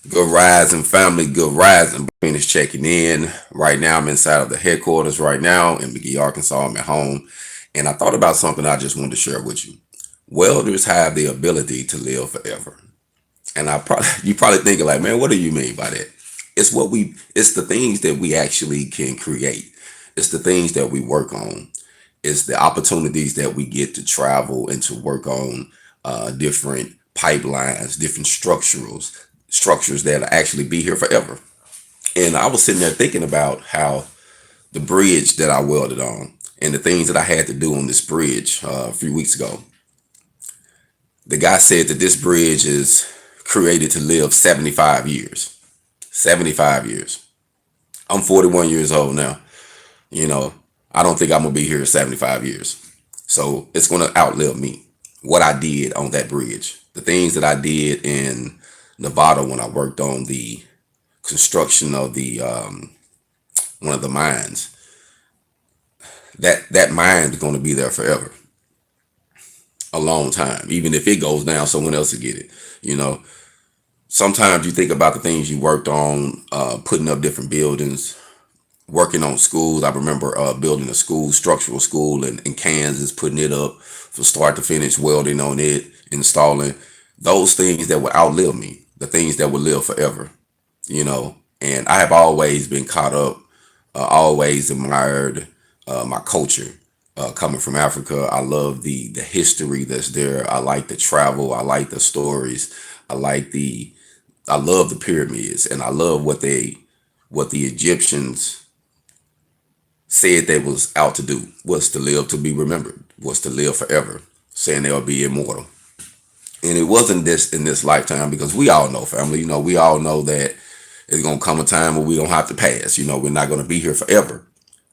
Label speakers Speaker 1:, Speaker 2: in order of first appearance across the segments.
Speaker 1: Good rising, family. Good rising. Finish checking in. Right now, I'm inside of the headquarters right now in McGee, Arkansas. I'm at home. And I thought about something I just wanted to share with you. Welders have the ability to live forever. And you probably thinking like, man, what do you mean by that? It's the things that we actually can create. It's the things that we work on. It's the opportunities that we get to travel and to work on different pipelines, different structures that'll actually be here forever. And I was sitting there thinking about how the bridge that I welded on and the things that I had to do on this bridge a few weeks ago. The guy said that this bridge is created to live 75 years. 75 years. I'm 41 years old now. You know, I don't think I'm going to be here 75 years. So it's going to outlive me. What I did on that bridge, the things that I did in Nevada when I worked on the construction of the one of the mines, that mine is going to be there forever, a long time. Even if it goes down, someone else will get it. You know, sometimes you think about the things you worked on, putting up different buildings, working on schools. I remember building a school, structural school in Kansas, putting it up from start to finish, welding on it, installing those things that would outlive me, the things that would live forever, you know. And I have always been caught up, always admired my culture. Coming from Africa, I love the history that's there. I like the travel. I like the stories. I like the I love the pyramids, and I love what the Egyptians said they was out to do was to live to be remembered, was to live forever, saying they'll be immortal. And it wasn't this in this lifetime because we all know, family, we all know that it's gonna come a time where we don't have to pass. We're not gonna be here forever.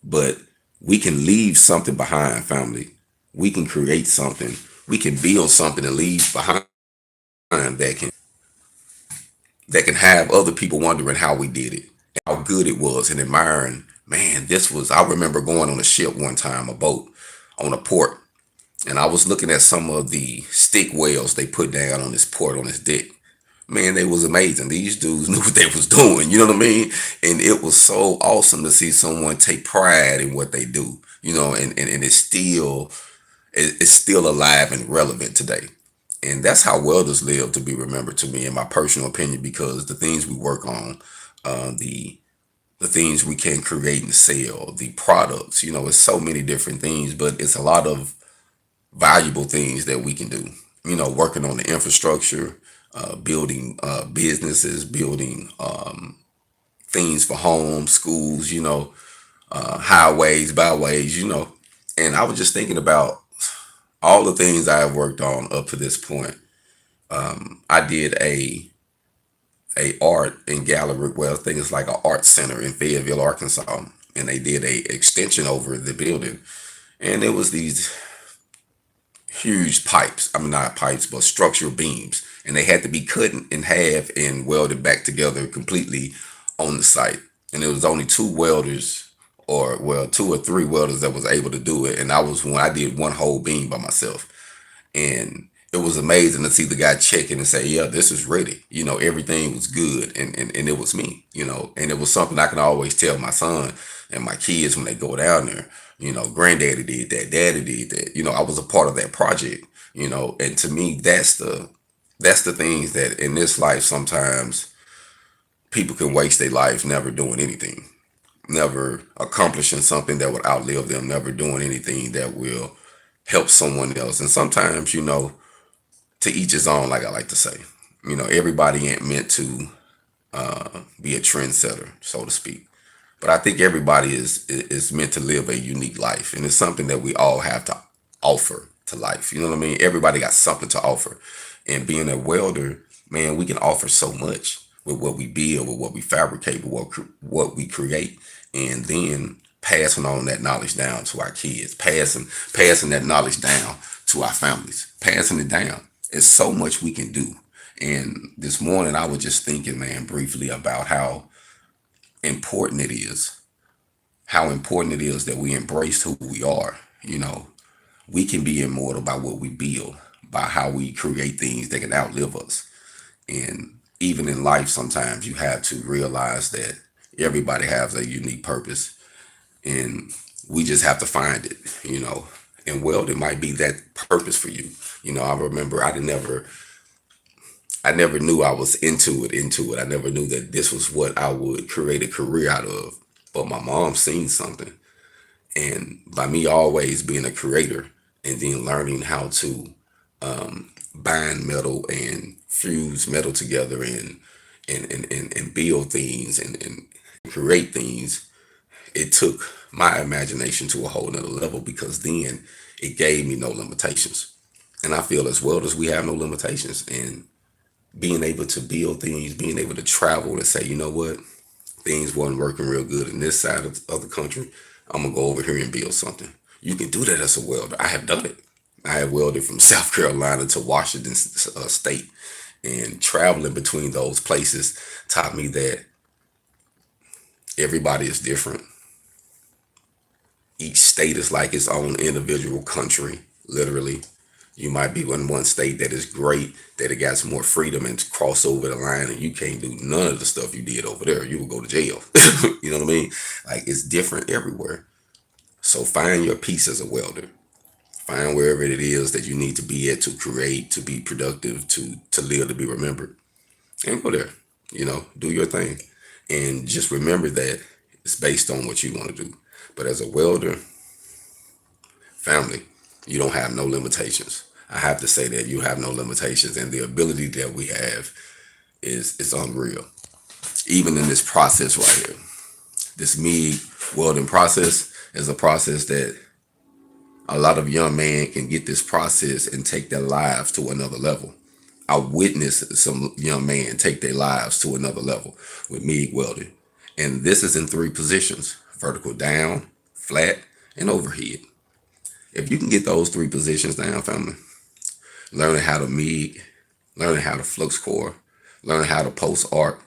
Speaker 1: But we can leave something behind, family. We can create something. We can build something and leave behind that can have other people wondering how we did it, how good it was, and admiring. Man, this was. I remember going on a ship one time, a boat on a port, and I was looking at some of the stick welds they put down on this port on this deck. Man, they was amazing. These dudes knew what they was doing. You know what I mean? And it was so awesome to see someone take pride in what they do. And it's still alive and relevant today. And that's how welders live to be remembered to me, in my personal opinion, because the things we work on, the things we can create and sell, the products, it's so many different things, but it's a lot of valuable things that we can do. Working on the infrastructure, building businesses, building things for homes, schools, highways, byways, And I was just thinking about all the things I have worked on up to this point. I did a art and gallery. Well, I think it's like an art center in Fayetteville, Arkansas, and they did a extension over the building, and it was these huge pipes. I mean, not pipes, but structural beams, and they had to be cut in half and welded back together completely on the site. And there was only two welders, or well, two or three welders that was able to do it, and I was when I did one whole beam by myself. And it was amazing to see the guy checking and say, yeah, this is ready. Everything was good. And it was me, and it was something I can always tell my son and my kids when they go down there. Granddaddy did that, daddy did that. I was a part of that project, and to me, that's the things that in this life sometimes people can waste their lives never doing anything, never accomplishing something that would outlive them, never doing anything that will help someone else. And sometimes, to each his own, like I like to say. Everybody ain't meant to be a trendsetter, so to speak. But I think everybody is meant to live a unique life, and it's something that we all have to offer to life. You know what I mean? Everybody got something to offer, and being a welder, man, we can offer so much with what we build, with what we fabricate, with what we create, and then passing on that knowledge down to our kids, passing that knowledge down to our families, passing it down. It's so much we can do. And this morning I was just thinking, man, briefly about important it is, how important it is that we embrace who we are. We can be immortal by what we build, by how we create things that can outlive us. And even in life, sometimes you have to realize that everybody has a unique purpose, and we just have to find it, and welding might be that purpose for you. I remember I never knew I was into it. I never knew that this was what I would create a career out of. But my mom seen something. And by me always being a creator and then learning how to bind metal and fuse metal together and build things and create things, it took my imagination to a whole nother level, because then it gave me no limitations. And I feel as welders, we have no limitations. And being able to build things, being able to travel and say, you know what, things weren't working real good in this side of the country, I'm gonna go over here and build something. You can do that as a welder. I have done it. I have welded from South Carolina to Washington State, and traveling between those places taught me that everybody is different. Each state is like its own individual country, literally. You might be in one state that is great, that it got some more freedom and to cross over the line, and you can't do none of the stuff you did over there. You will go to jail. You know what I mean? Like, it's different everywhere. So find your piece as a welder. Find wherever it is that you need to be at to create, to be productive, to live, to be remembered. And go there. Do your thing. And just remember that it's based on what you want to do. But as a welder, family, you don't have no limitations. I have to say that you have no limitations, and the ability that we have is unreal. Even in this process right here, this MIG welding process is a process that a lot of young men can get this process and take their lives to another level. I witnessed some young men take their lives to another level with MIG welding. And this is in 3 positions: vertical down, flat, and overhead. If you can get those 3 positions down, family, learning how to MIG, learning how to flux core, learning how to post arc,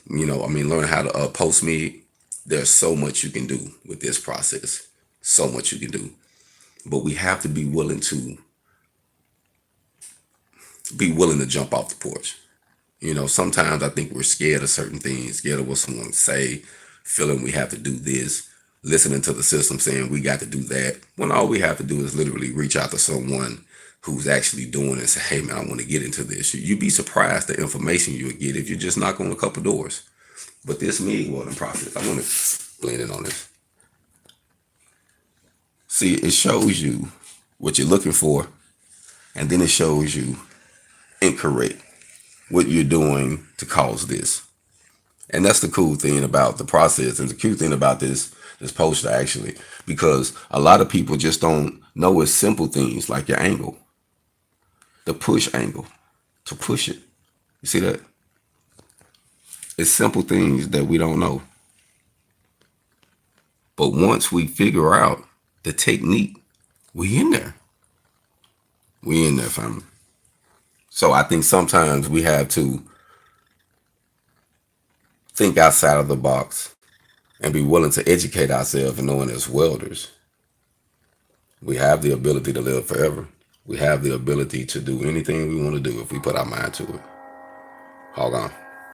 Speaker 1: learning how to post MIG, there's so much you can do with this process. So much you can do. But we have to be willing to jump off the porch. Sometimes I think we're scared of certain things, scared of what someone say, feeling we have to do this, listening to the system saying we got to do that, when all we have to do is literally reach out to someone who's actually doing it and say, hey man, I want to get into this. You'd be surprised the information you would get if you just knock on a couple doors. But this MIG welding process, I want to blend in on this. See, it shows you what you're looking for, and then it shows you incorrect, what you're doing to cause this. And that's the cool thing about the process, and the cool thing about this poster actually, because a lot of people just don't know it's simple things like your angle, the push angle, to push it. You see that? It's simple things that we don't know. But once we figure out the technique, we in there. We in there, family. So I think sometimes we have to think outside of the box and be willing to educate ourselves, and knowing as welders, we have the ability to live forever. We have the ability to do anything we want to do if we put our mind to it. HogOn.